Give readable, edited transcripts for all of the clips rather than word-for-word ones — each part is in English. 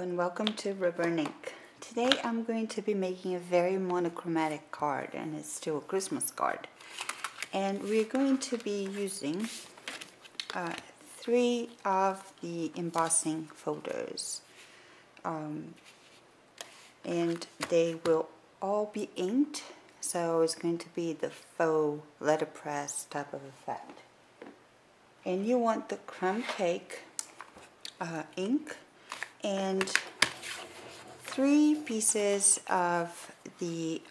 and welcome to Rubber and Ink. Today I'm going to be making a very monochromatic card, and it's still a Christmas card. And we're going to be using 3 of the embossing folders. And they will all be inked, so it's going to be the faux letterpress type of effect. And you want the crumb cake ink and 3 pieces of the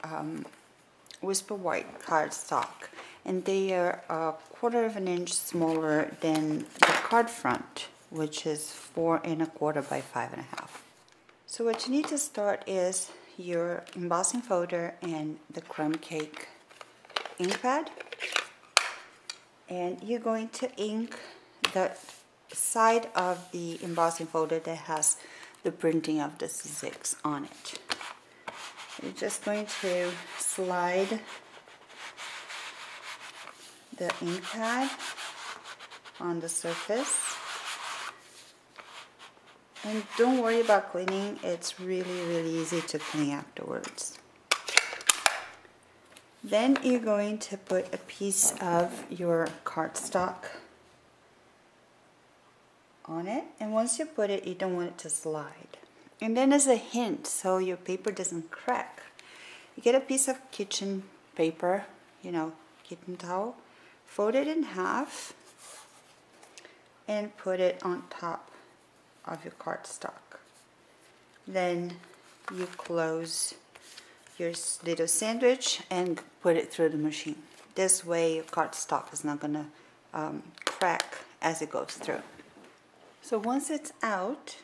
Whisper White cardstock, and they are a 1/4 of an inch smaller than the card front, which is 4 1/4 by 5 1/2. So what you need to start is your embossing folder and the crumb cake ink pad, and you're going to ink the side of the embossing folder that has the printing of the zigzags on it. You're just going to slide the ink pad on the surface, and don't worry about cleaning. It's really easy to clean afterwards. Then you're going to put a piece of your cardstock on it, and once you put it, you don't want it to slide. And then as a hint, so your paper doesn't crack, you get a piece of kitchen paper, kitchen towel, fold it in half and put it on top of your cardstock. Then you close your little sandwich and put it through the machine. This way your cardstock is not gonna crack as it goes through. So once it's out,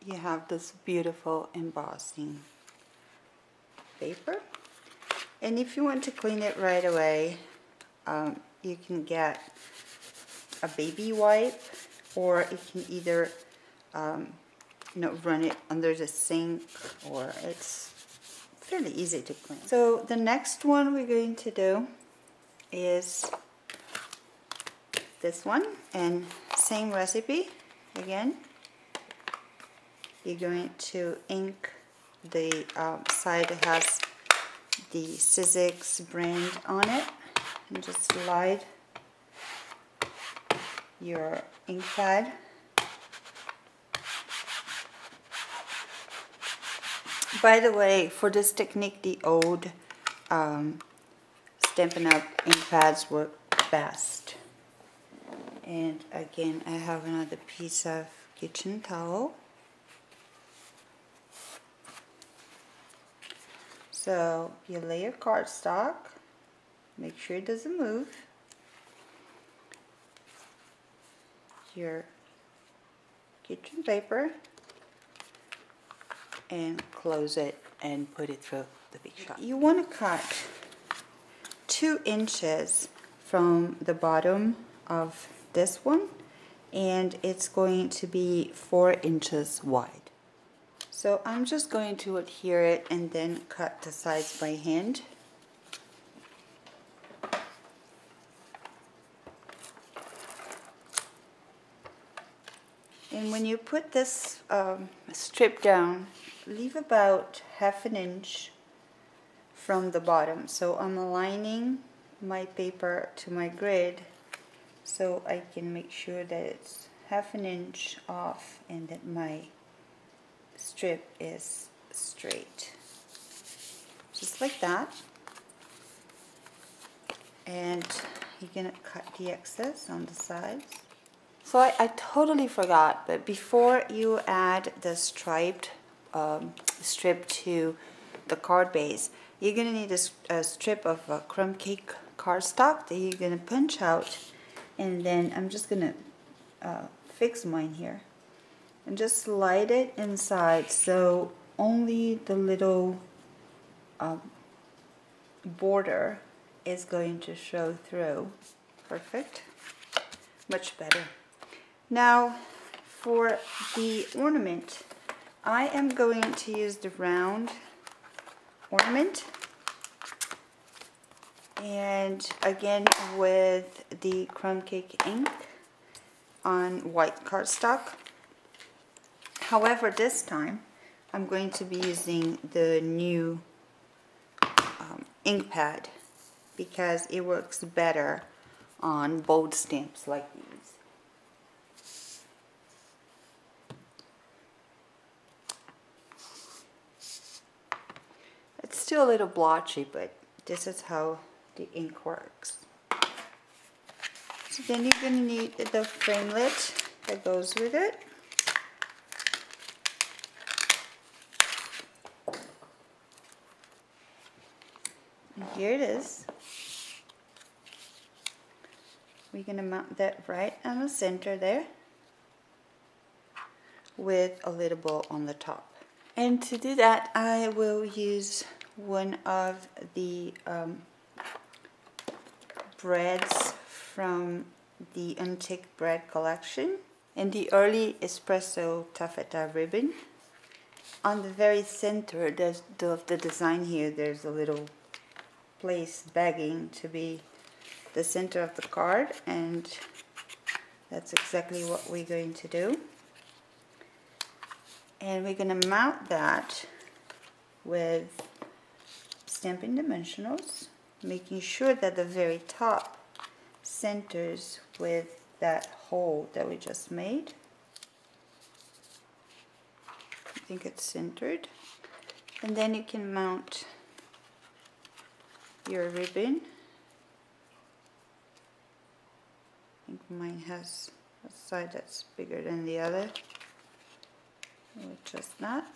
you have this beautiful embossing paper. And if you want to clean it right away, you can get a baby wipe, or you can either run it under the sink, or it's fairly easy to clean. So the next one we're going to do is this one, and same recipe again. You're going to ink the side that has the zigzags brand on it, and just slide your ink pad By the way, for this technique, the old Stampin' Up! Ink pads work best. And again, I have another piece of kitchen towel. So you lay your cardstock, make sure it doesn't move. Your kitchen paper, and close it and put it through the big shot. You want to cut 2 inches from the bottom of this one, and it's going to be 4 inches wide. So I'm just going to adhere it and then cut the sides by hand. And when you put this strip down, leave about 1/2 inch from the bottom. So I'm aligning my paper to my grid so I can make sure that it's 1/2 inch off and that my strip is straight. Just like that. And you're going to cut the excess on the sides. So I totally forgot, but before you add the striped strip to the card base, you're going to need a strip of crumb cake cardstock that you're going to punch out, and then I'm just going to fix mine here and just slide it inside so only the little border is going to show through. Perfect. Much better. Now for the ornament, I am going to use the round ornament, and again with the crumb cake ink, on white cardstock. However, this time I'm going to be using the new ink pad because it works better on bold stamps like these. It's still a little blotchy, but this is how the ink works. So then you're going to need the framelit that goes with it. And here it is. We're going to mount that right on the center there with a little bow on the top. And to do that, I will use one of the breads from the Antique Bread collection and the Early Espresso Taffeta ribbon. On the very center of the design here, there's a little place begging to be the center of the card, and that's exactly what we're going to do. And we're going to mount that with Stampin' Dimensionals, making sure that the very top centers with that hole that we just made. I think it's centered. And then you can mount your ribbon. I think mine has a side that's bigger than the other. We'll adjust that.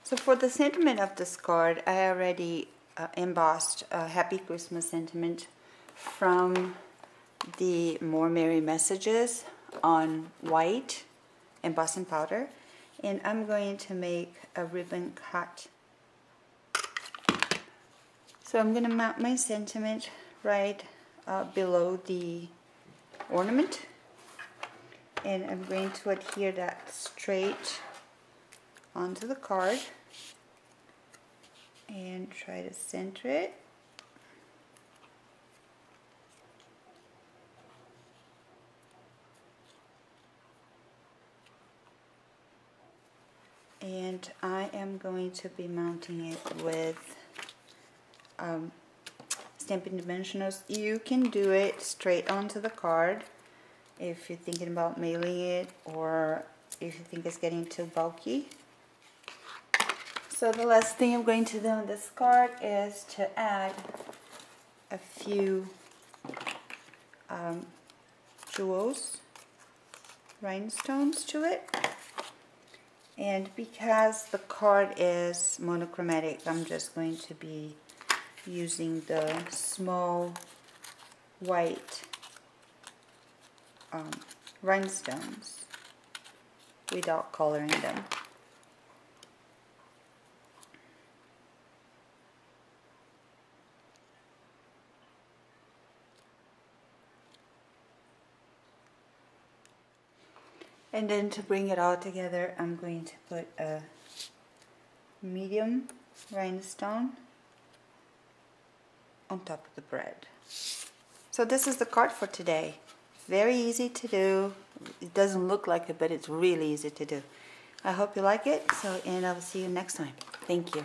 So for the sentiment of this card, I already embossed a Happy Christmas sentiment from the More Merry Messages on white embossing powder, and I'm going to make a ribbon cut. So I'm going to mount my sentiment right below the ornament, and I'm going to adhere that straight onto the card and try to center it. And I am going to be mounting it with Stampin' Dimensionals. You can do it straight onto the card if you're thinking about mailing it, or if you think it's getting too bulky. So the last thing I'm going to do on this card is to add a few jewels, rhinestones to it. And because the card is monochromatic, I'm just going to be using the small white rhinestones without coloring them. And then to bring it all together, I'm going to put a medium rhinestone on top of the bread. So this is the card for today. Very easy to do. It doesn't look like it, but it's really easy to do. I hope you like it. And I'll see you next time. Thank you.